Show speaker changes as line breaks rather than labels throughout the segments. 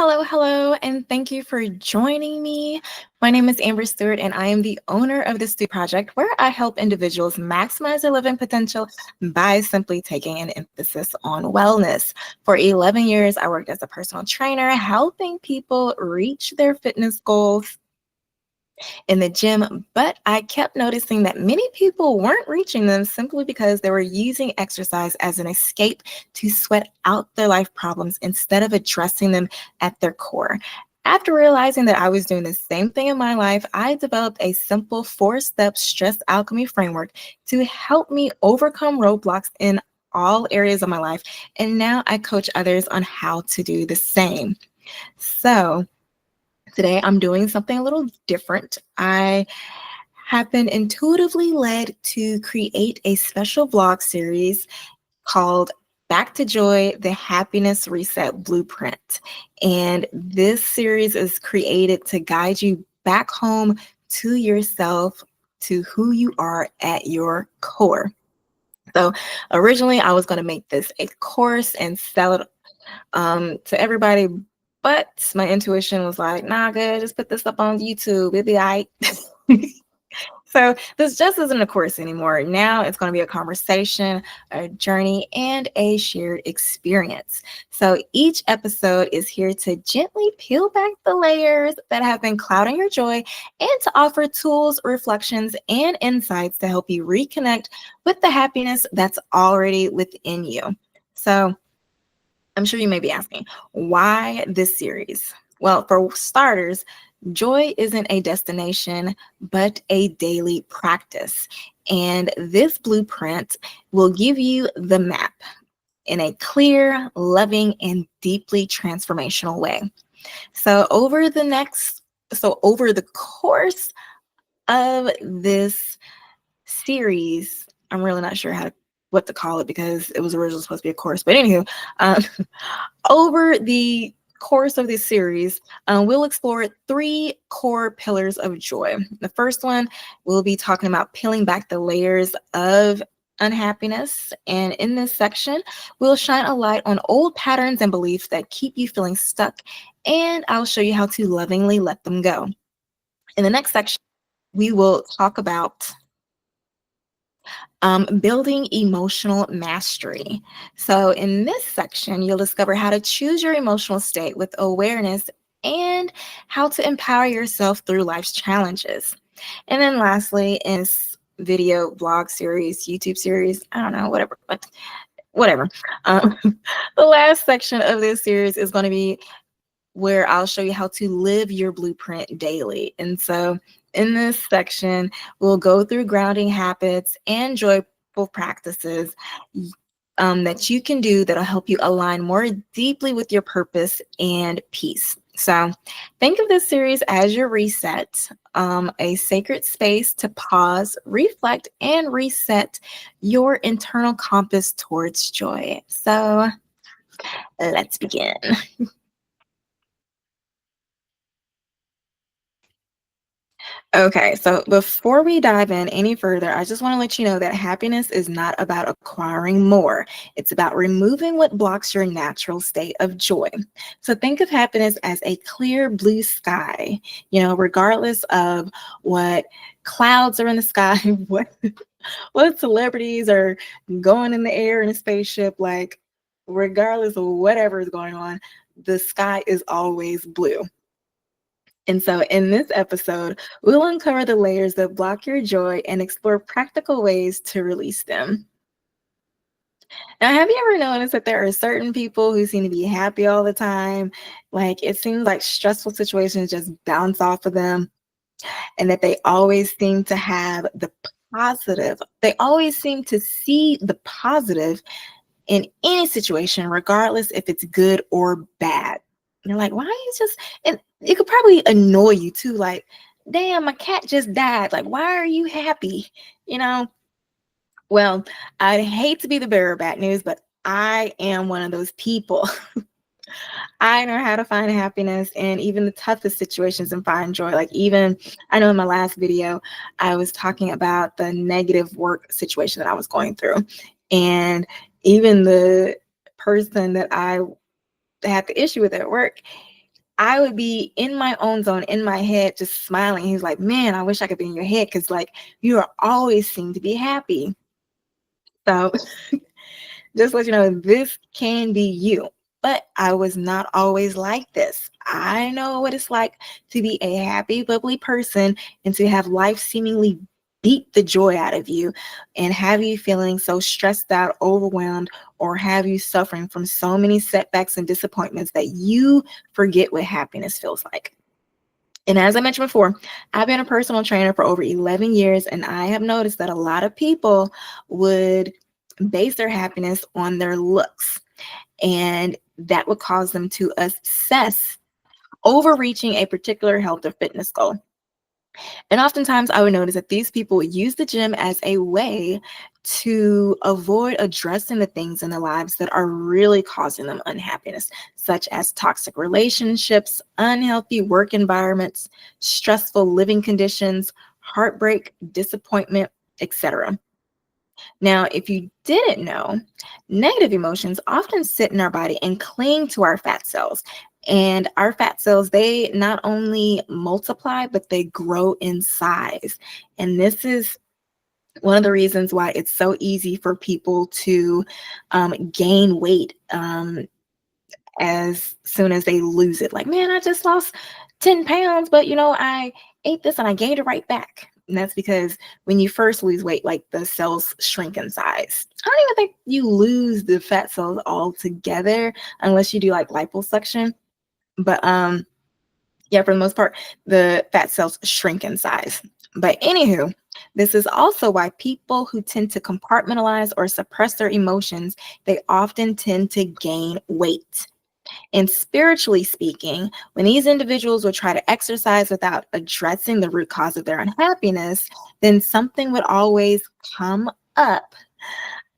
Hello, and thank you for joining me. My name is Amber Stewart, and I am the owner of the Stu Project, where I help individuals maximize their living potential by simply taking an emphasis on wellness. For 11 years, I worked as a personal trainer, helping people reach their fitness goals in the gym, but I kept noticing that many people weren't reaching them simply because they were using exercise as an escape to sweat out their life problems instead of addressing them at their core. After realizing that I was doing the same thing in my life, I developed a simple 4-step stress alchemy framework to help me overcome roadblocks in all areas of my life. And now I coach others on how to do the same. So, today, I'm doing something a little different. I have been intuitively led to create a special vlog series called Back to Joy, the Happiness Reset Blueprint. And this series is created to guide you back home to yourself, to who you are at your core. So originally, I was going to make this a course and sell it to everybody, but my intuition was like, nah, good, just put this up on YouTube. It'll be all right. So this just isn't a course anymore. Now it's going to be a conversation, a journey, and a shared experience. So each episode is here to gently peel back the layers that have been clouding your joy and to offer tools, reflections, and insights to help you reconnect with the happiness that's already within you. So I'm sure you may be asking, why this series? Well, for starters, joy isn't a destination, but a daily practice. And this blueprint will give you the map in a clear, loving, and deeply transformational way. So over the course of this series, I'm really not sure what to call it because it was originally supposed to be a course. But anywho, over the course of this series, we'll explore 3 core pillars of joy. The first one, we'll be talking about peeling back the layers of unhappiness. And in this section, we'll shine a light on old patterns and beliefs that keep you feeling stuck. And I'll show you how to lovingly let them go. In the next section, we will talk about building emotional mastery. So in this section, you'll discover how to choose your emotional state with awareness and how to empower yourself through life's challenges. And then lastly, in this video blog series, YouTube series, I don't know, whatever. The last section of this series is going to be where I'll show you how to live your blueprint daily. And so in this section, we'll go through grounding habits and joyful practices that you can do that'll help you align more deeply with your purpose and peace. So think of this series as your reset, a sacred space to pause, reflect, and reset your internal compass towards joy. So let's begin. Okay, so before we dive in any further, I just want to let you know that happiness is not about acquiring more. It's about removing what blocks your natural state of joy. So think of happiness as a clear blue sky, regardless of what clouds are in the sky, what celebrities are going in the air in a spaceship, like regardless of whatever is going on, the sky is always blue. And so in this episode, we'll uncover the layers that block your joy and explore practical ways to release them. Now, have you ever noticed that there are certain people who seem to be happy all the time? Like it seems like stressful situations just bounce off of them, and that they always seem to have the positive. They always seem to see the positive in any situation, regardless if it's good or bad. And you're like, why is just, and it could probably annoy you too. Like, damn, my cat just died. Like, why are you happy? Well, I hate to be the bearer of bad news, but I am one of those people. I know how to find happiness in even the toughest situations and find joy. Like I know in my last video, I was talking about the negative work situation that I was going through. And even the person that I had the issue with at work, I would be in my own zone, in my head, just smiling. He's like, man, I wish I could be in your head because like you are always seem to be happy. So just let you know, this can be you. But I was not always like this. I know what it's like to be a happy, bubbly person and to have life seemingly beat the joy out of you and have you feeling so stressed out, overwhelmed, or have you suffering from so many setbacks and disappointments that you forget what happiness feels like. And as I mentioned before, I've been a personal trainer for over 11 years, and I have noticed that a lot of people would base their happiness on their looks, and that would cause them to obsess over reaching a particular health or fitness goal. And oftentimes I would notice that these people use the gym as a way to avoid addressing the things in their lives that are really causing them unhappiness, such as toxic relationships, unhealthy work environments, stressful living conditions, heartbreak, disappointment, etc. Now, if you didn't know, negative emotions often sit in our body and cling to our fat cells. And our fat cells, they not only multiply, but they grow in size. And this is one of the reasons why it's so easy for people to gain weight as soon as they lose it. Like, man, I just lost 10 pounds, but I ate this and I gained it right back. And that's because when you first lose weight, like the cells shrink in size. I don't even think you lose the fat cells altogether unless you do like liposuction. But yeah, for the most part, the fat cells shrink in size. But anywho, this is also why people who tend to compartmentalize or suppress their emotions, they often tend to gain weight. And spiritually speaking, when these individuals would try to exercise without addressing the root cause of their unhappiness, then something would always come up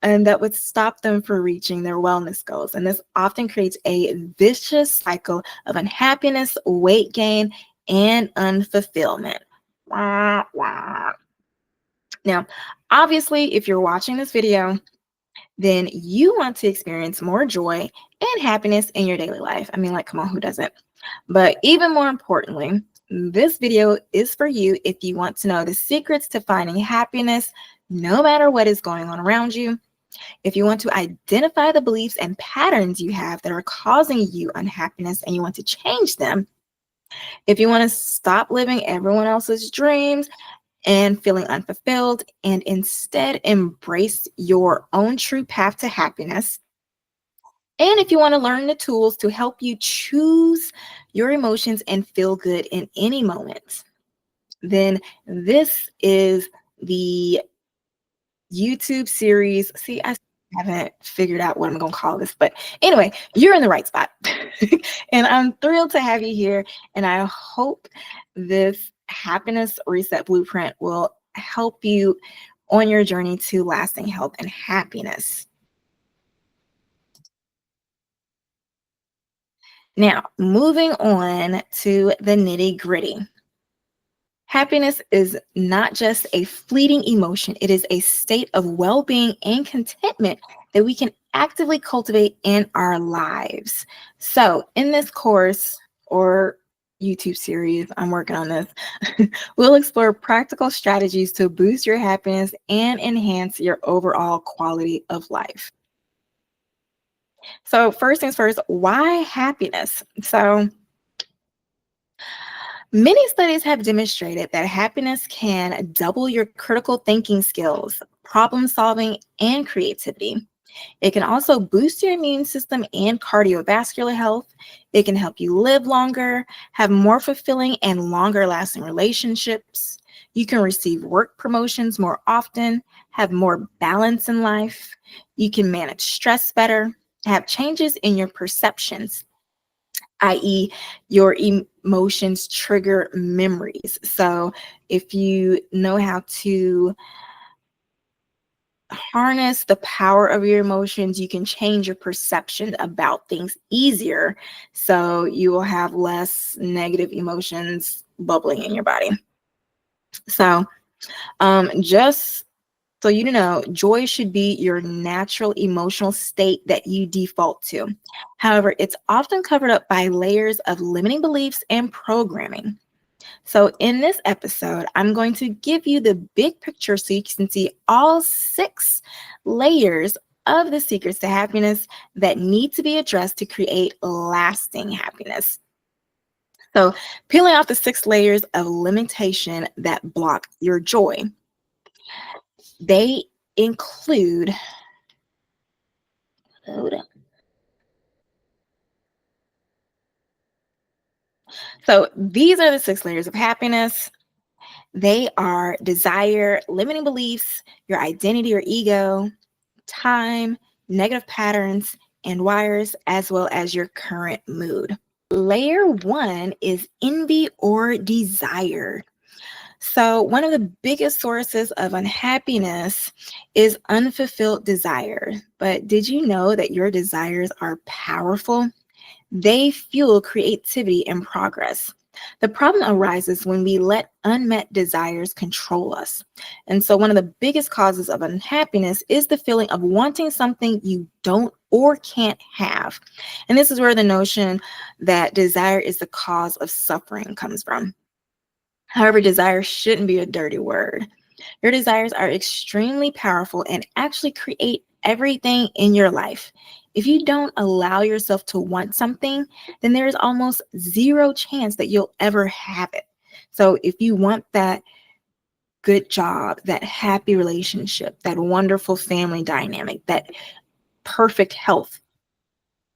and that would stop them from reaching their wellness goals. And this often creates a vicious cycle of unhappiness, weight gain, and unfulfillment. Wah, wah. Now, obviously, if you're watching this video, then you want to experience more joy and happiness in your daily life. I mean, like, come on, who doesn't? But even more importantly, this video is for you if you want to know the secrets to finding happiness no matter what is going on around you. If you want to identify the beliefs and patterns you have that are causing you unhappiness and you want to change them. If you want to stop living everyone else's dreams and feeling unfulfilled and instead embrace your own true path to happiness. And if you want to learn the tools to help you choose your emotions and feel good in any moment, then this is the YouTube series. See, I haven't figured out what I'm going to call this, but anyway, you're in the right spot. And I'm thrilled to have you here. And I hope this happiness reset blueprint will help you on your journey to lasting health and happiness. Now, moving on to the nitty gritty. Happiness is not just a fleeting emotion. It is a state of well-being and contentment that we can actively cultivate in our lives. So in this course or YouTube series, I'm working on this, we'll explore practical strategies to boost your happiness and enhance your overall quality of life. So first things first, why happiness? So many studies have demonstrated that happiness can double your critical thinking skills, problem solving, and creativity. It can also boost your immune system and cardiovascular health. It can help you live longer, have more fulfilling and longer lasting relationships. You can receive work promotions more often, have more balance in life. You can manage stress better, have changes in your perceptions, i.e., your emotions trigger memories. So if you know how to harness the power of your emotions, you can change your perception about things easier. So you will have less negative emotions bubbling in your body. So just So, you know, joy should be your natural emotional state that you default to. However, it's often covered up by layers of limiting beliefs and programming. So, in this episode, I'm going to give you the big picture so you can see all six layers of the secrets to happiness that need to be addressed to create lasting happiness. So, peeling off the six layers of limitation that block your joy, they include, hold up. So, these are the six layers of happiness. They are desire, limiting beliefs, your identity or ego, time, negative patterns, and wires, as well as your current mood. Layer one is envy or desire. So, one of the biggest sources of unhappiness is unfulfilled desire. But did you know that your desires are powerful? They fuel creativity and progress. The problem arises when we let unmet desires control us. And so, one of the biggest causes of unhappiness is the feeling of wanting something you don't or can't have. And this is where the notion that desire is the cause of suffering comes from. However, desire shouldn't be a dirty word. Your desires are extremely powerful and actually create everything in your life. If you don't allow yourself to want something, then there is almost zero chance that you'll ever have it. So if you want that good job, that happy relationship, that wonderful family dynamic, that perfect health,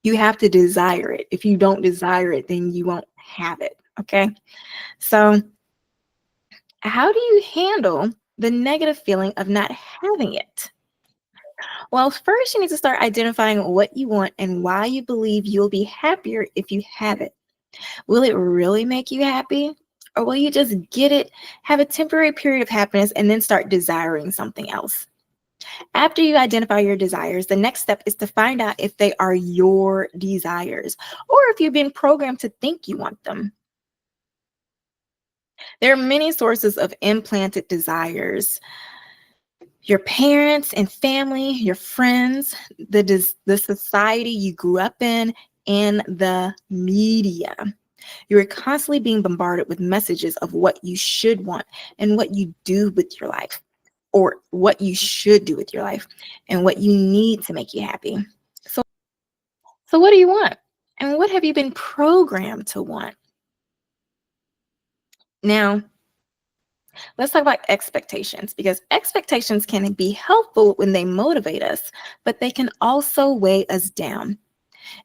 you have to desire it. If you don't desire it, then you won't have it. Okay. So, how do you handle the negative feeling of not having it? Well, first, you need to start identifying what you want and why you believe you'll be happier if you have it. Will it really make you happy? Or will you just get it, have a temporary period of happiness, and then start desiring something else? After you identify your desires, the next step is to find out if they are your desires or if you've been programmed to think you want them. There are many sources of implanted desires: your parents and family, your friends, the society you grew up in, and the media. You are constantly being bombarded with messages of what you should want and what you do with your life, or what you should do with your life, and what you need to make you happy. So, so what do you want? And what have you been programmed to want? Now, let's talk about expectations, because expectations can be helpful when they motivate us, but they can also weigh us down.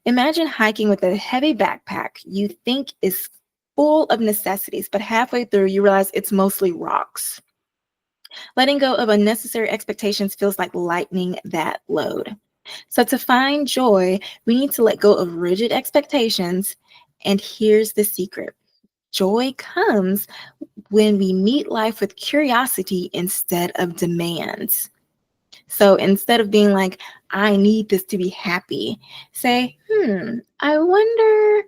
Imagine hiking with a heavy backpack you think is full of necessities, but halfway through you realize it's mostly rocks. Letting go of unnecessary expectations feels like lightening that load. So, to find joy, we need to let go of rigid expectations. And here's the secret: joy comes when we meet life with curiosity instead of demands. So instead of being like, I need this to be happy, say, I wonder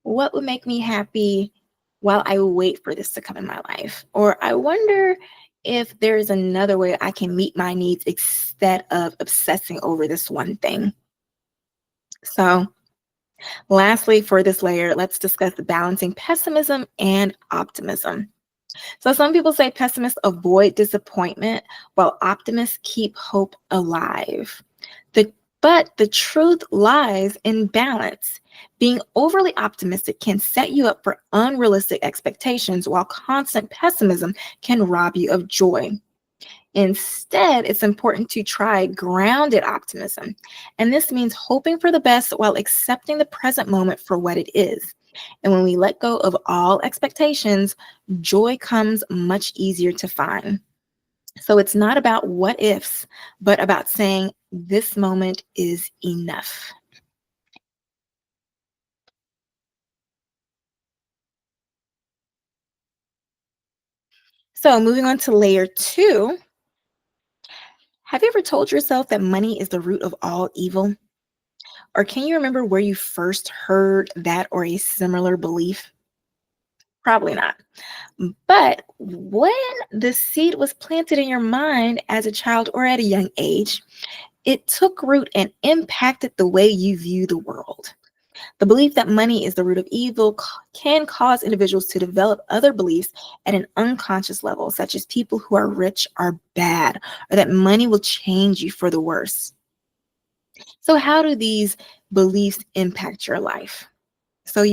what would make me happy while I wait for this to come in my life. Or I wonder if there's another way I can meet my needs instead of obsessing over this one thing. So, lastly, for this layer, let's discuss balancing pessimism and optimism. So some people say pessimists avoid disappointment while optimists keep hope alive. The, but the truth lies in balance. Being overly optimistic can set you up for unrealistic expectations, while constant pessimism can rob you of joy. Instead, it's important to try grounded optimism. And this means hoping for the best while accepting the present moment for what it is. And when we let go of all expectations, joy comes much easier to find. So it's not about what ifs, but about saying, this moment is enough. So moving on to layer two, have you ever told yourself that money is the root of all evil? Or can you remember where you first heard that or a similar belief? Probably not. But when the seed was planted in your mind as a child or at a young age, it took root and impacted the way you view the world. The belief that money is the root of evil can cause individuals to develop other beliefs at an unconscious level, such as people who are rich are bad, or that money will change you for the worse. So, how do these beliefs impact your life? So,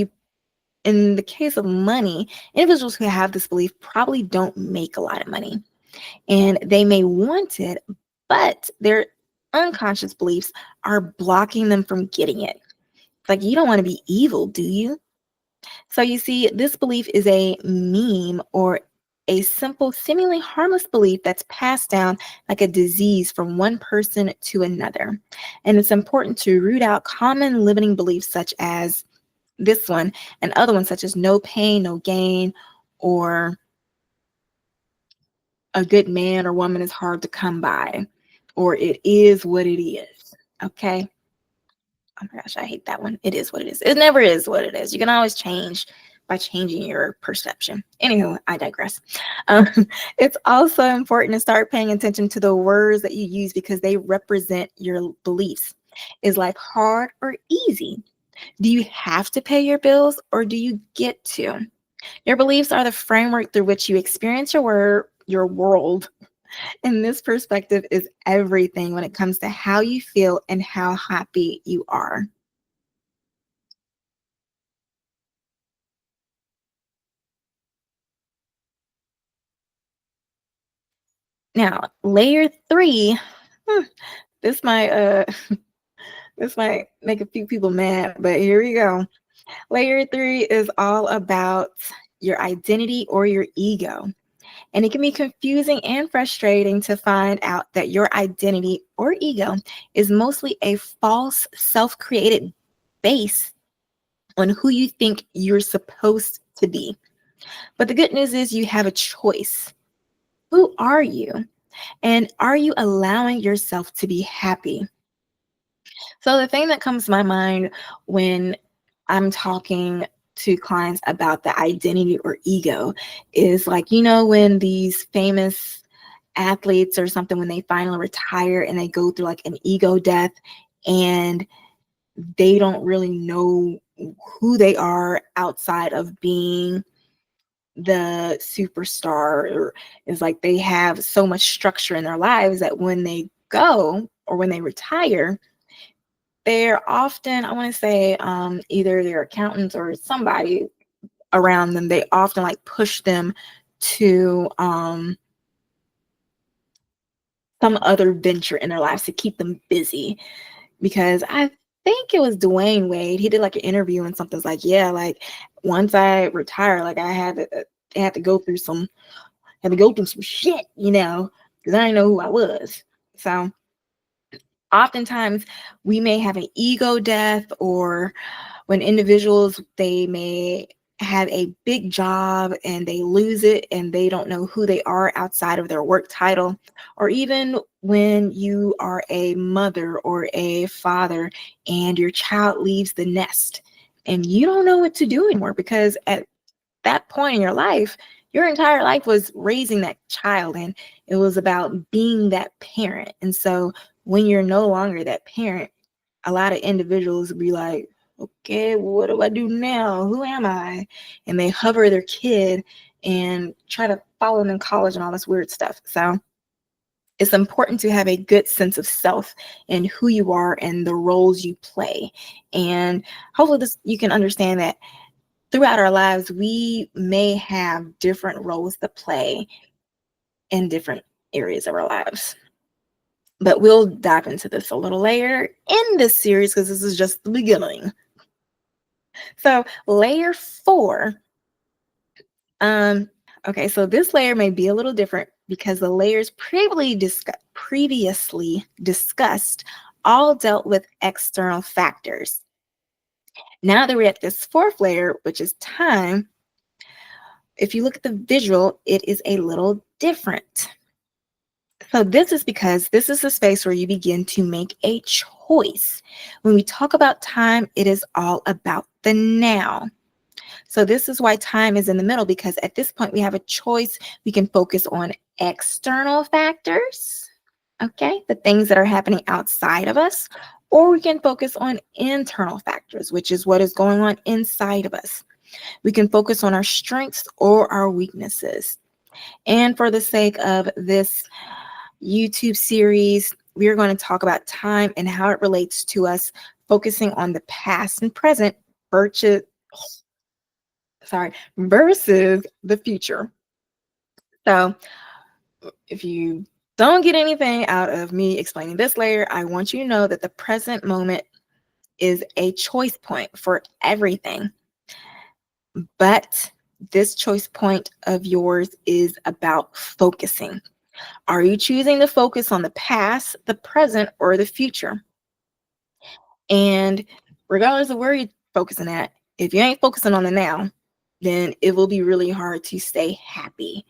in the case of money, individuals who have this belief probably don't make a lot of money and they may want it, but their unconscious beliefs are blocking them from getting it. Like, you don't want to be evil, do you? So you see, this belief is a meme or a simple, seemingly harmless belief that's passed down like a disease from one person to another. And it's important to root out common limiting beliefs such as this one and other ones such as no pain, no gain, or a good man or woman is hard to come by, or it is what it is. Okay. Oh my gosh, I hate that one. It is what it is. It never is what it is. You can always change by changing your perception. Anywho, I digress. Um, it's also important to start paying attention to the words that you use because they represent your beliefs. Is life hard or easy? Do you have to pay your bills or do you get to? Your beliefs are the framework through which you experience your world. And this perspective is everything when it comes to how you feel and how happy you are. Now, layer three, hmm, this might this might make a few people mad, but here we go. Layer three is all about your identity or your ego. And it can be confusing and frustrating to find out that your identity or ego is mostly a false self-created base on who you think you're supposed to be. But the good news is you have a choice. Who are you? And are you allowing yourself to be happy? So the thing that comes to my mind when I'm talking to clients about the identity or ego is like, when these famous athletes or something, when they finally retire and they go through like an ego death and they don't really know who they are outside of being the superstar, or is like they have so much structure in their lives that when they go or when they retire, they're often, I want to say, either their accountants or somebody around them, they often like push them to some other venture in their lives to keep them busy. Because I think it was Dwayne Wade, he did like an interview and something's like, yeah, like once I retire, like I had to go through some shit, because I didn't know who I was. So oftentimes we may have an ego death, or when individuals, they may have a big job and they lose it and they don't know who they are outside of their work title, or even when you are a mother or a father and your child leaves the nest and you don't know what to do anymore, because at that point in your life, your entire life was raising that child and it was about being that parent. And so when you're no longer that parent, a lot of individuals be like, okay, what do I do now? Who am I? And they hover their kid and try to follow them in college and all this weird stuff. So it's important to have a good sense of self and who you are and the roles you play. And hopefully you can understand that throughout our lives, we may have different roles to play in different areas of our lives. But we'll dive into this a little later in this series because this is just the beginning. So layer 4, okay, so this layer may be a little different because the layers previously discussed all dealt with external factors. Now that we're at this 4th layer, which is time, if you look at the visual, it is a little different. So this is because this is the space where you begin to make a choice. When we talk about time, it is all about the now. So this is why time is in the middle, because at this point we have a choice. We can focus on external factors, okay, the things that are happening outside of us, or we can focus on internal factors, which is what is going on inside of us. We can focus on our strengths or our weaknesses. And for the sake of this YouTube series, we are going to talk about time and how it relates to us focusing on the past and present versus, versus the future. So if you don't get anything out of me explaining this layer, I want you to know that the present moment is a choice point for everything. But this choice point of yours is about focusing. Are you choosing to focus on the past, the present, or the future? And regardless of where you're focusing at, if you ain't focusing on the now, then it will be really hard to stay happy.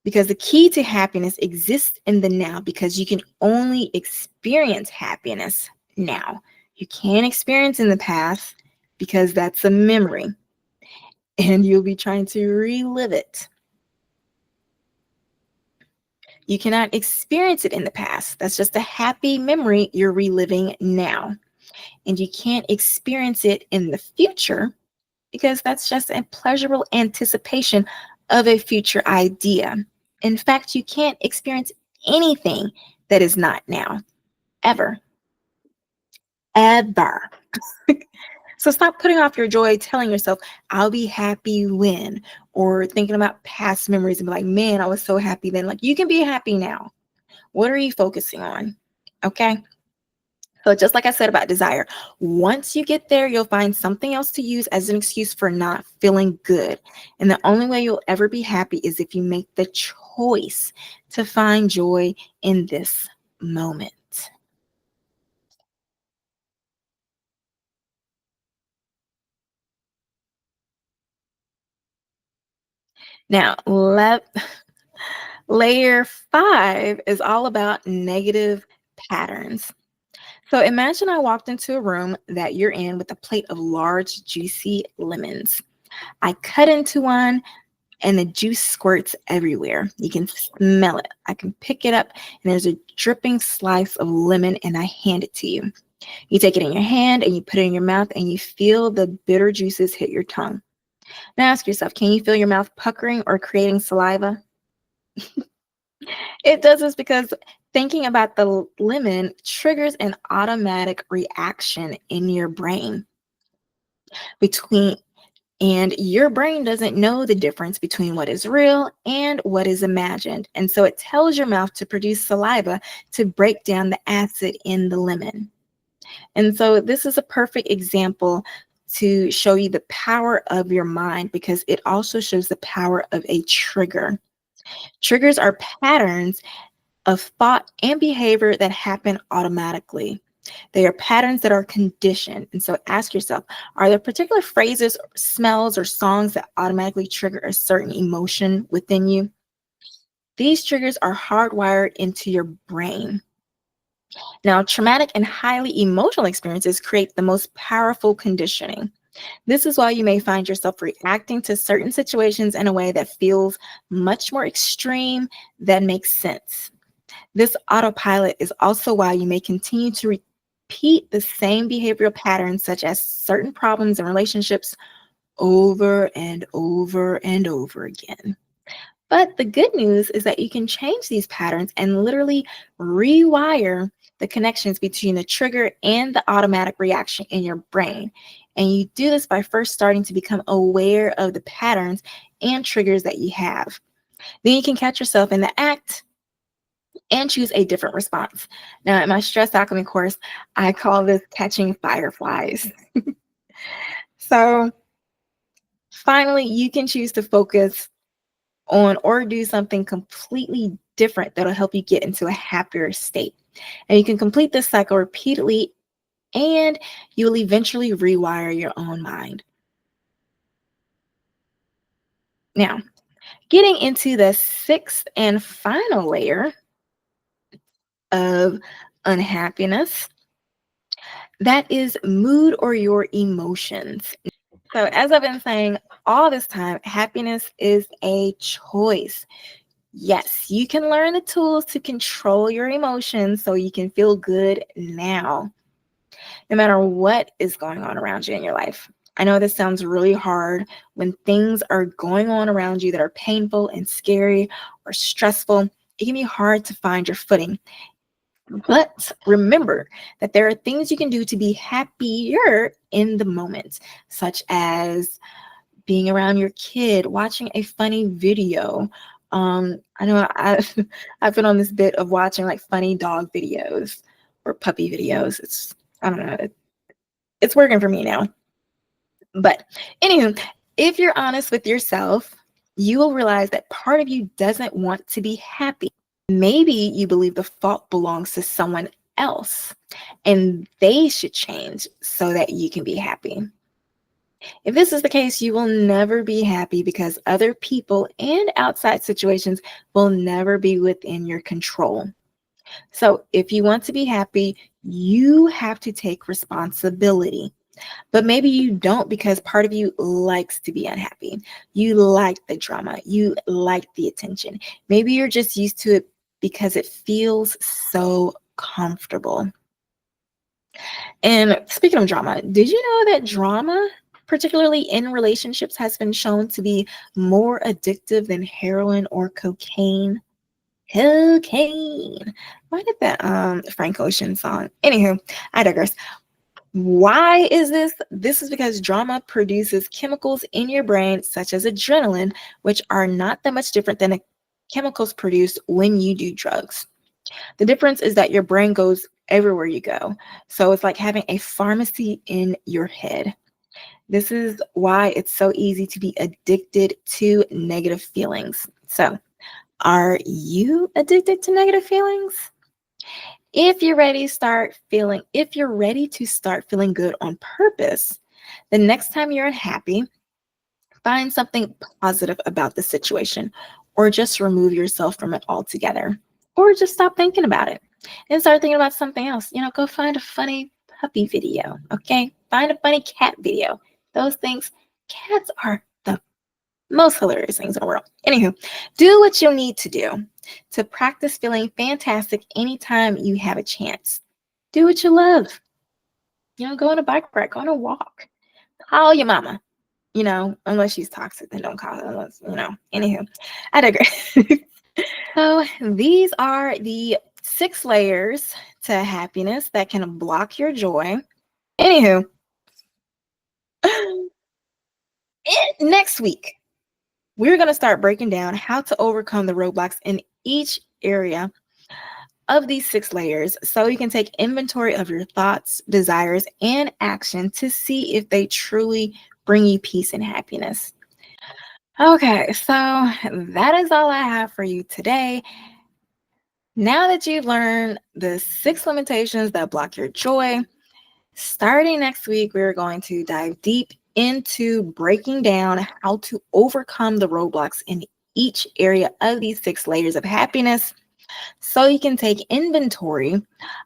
Because the key to happiness exists in the now, because you can only experience happiness now. You can't experience in the past because that's a memory and you'll be trying to relive it. You cannot experience it in the past. That's just a happy memory you're reliving now. And you can't experience it in the future because that's just a pleasurable anticipation of a future idea. In fact, you can't experience anything that is not now, ever. Ever. So stop putting off your joy, telling yourself, I'll be happy when, or thinking about past memories and be like, man, I was so happy then. Like, you can be happy now. What are you focusing on? Okay. So just like I said about desire, once you get there, you'll find something else to use as an excuse for not feeling good. And the only way you'll ever be happy is if you make the choice to find joy in this moment. Now, layer 5 is all about negative patterns. So imagine I walked into a room that you're in with a plate of large, juicy lemons. I cut into one and the juice squirts everywhere. You can smell it. I can pick it up and there's a dripping slice of lemon and I hand it to you. You take it in your hand and you put it in your mouth and you feel the bitter juices hit your tongue. Now ask yourself, can you feel your mouth puckering or creating saliva? It does this because thinking about the lemon triggers an automatic reaction in your brain between and your brain doesn't know the difference between what is real and what is imagined. And so it tells your mouth to produce saliva to break down the acid in the lemon. And so this is a perfect example to show you the power of your mind, because it also shows the power of a trigger. Triggers are patterns of thought and behavior that happen automatically. They are patterns that are conditioned. And so ask yourself, are there particular phrases, smells, or songs that automatically trigger a certain emotion within you? These triggers are hardwired into your brain. Now, traumatic and highly emotional experiences create the most powerful conditioning. This is why you may find yourself reacting to certain situations in a way that feels much more extreme than makes sense. This autopilot is also why you may continue to repeat the same behavioral patterns, such as certain problems in relationships, over and over and over again. But the good news is that you can change these patterns and literally rewire the connections between the trigger and the automatic reaction in your brain. And you do this by first starting to become aware of the patterns and triggers that you have. Then you can catch yourself in the act and choose a different response. Now, in my Stress Alchemy course, I call this catching fireflies. So finally, you can choose to focus on or do something completely different that'll help you get into a happier state. And you can complete this cycle repeatedly, and you will eventually rewire your own mind. Now, getting into the 6th and final layer of unhappiness, that is mood or your emotions. So, as I've been saying all this time, happiness is a choice. Yes, you can learn the tools to control your emotions so you can feel good now, no matter what is going on around you in your life. I know this sounds really hard when things are going on around you that are painful and scary or stressful. It can be hard to find your footing. But remember that there are things you can do to be happier in the moment, such as being around your kid, watching a funny video. I know I've been on this bit of watching like funny dog videos or puppy videos. I don't know, it's working for me now. But anywho, if you're honest with yourself, you will realize that part of you doesn't want to be happy. Maybe you believe the fault belongs to someone else and they should change so that you can be happy. If this is the case, you will never be happy because other people and outside situations will never be within your control. So, if you want to be happy, you have to take responsibility. But maybe you don't because part of you likes to be unhappy. You like the drama, you like the attention. Maybe you're just used to it because it feels so comfortable. And speaking of drama, did you know that drama, particularly in relationships, has been shown to be more addictive than heroin or cocaine? Cocaine. Why did that Frank Ocean song? Anywho, I digress. Why is this? This is because drama produces chemicals in your brain, such as adrenaline, which are not that much different than the chemicals produced when you do drugs. The difference is that your brain goes everywhere you go. So it's like having a pharmacy in your head. This is why it's so easy to be addicted to negative feelings. So, are you addicted to negative feelings? If you're ready to start feeling good on purpose, the next time you're unhappy, find something positive about the situation, or just remove yourself from it altogether, or just stop thinking about it and start thinking about something else. Go find a funny puppy video, okay? Find a funny cat video. Those things, cats are the most hilarious things in the world. Anywho, do what you need to do to practice feeling fantastic anytime you have a chance. Do what you love. Go on a bike ride, go on a walk. Call your mama. Unless she's toxic, then don't call her. Anywho, I digress. So these are the 6 layers to happiness that can block your joy. Anywho, next week, we're going to start breaking down how to overcome the roadblocks in each area of these 6 layers so you can take inventory of your thoughts, desires, and action to see if they truly bring you peace and happiness. Okay, so that is all I have for you today. Now that you've learned the 6 limitations that block your joy, starting next week, we're going to dive deep into breaking down how to overcome the roadblocks in each area of these 6 layers of happiness so you can take inventory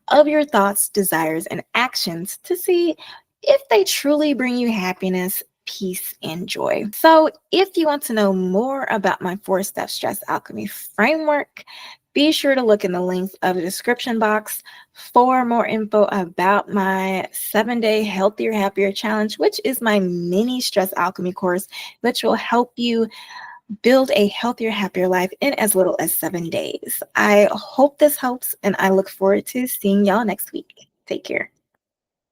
of your thoughts, desires, and actions to see if they truly bring you happiness, peace, and joy. So, if you want to know more about my 4-step stress alchemy framework, be sure to look in the links of the description box for more info about my 7-day Healthier, Happier Challenge, which is my mini stress alchemy course, which will help you build a healthier, happier life in as little as 7 days. I hope this helps, and I look forward to seeing y'all next week. Take care.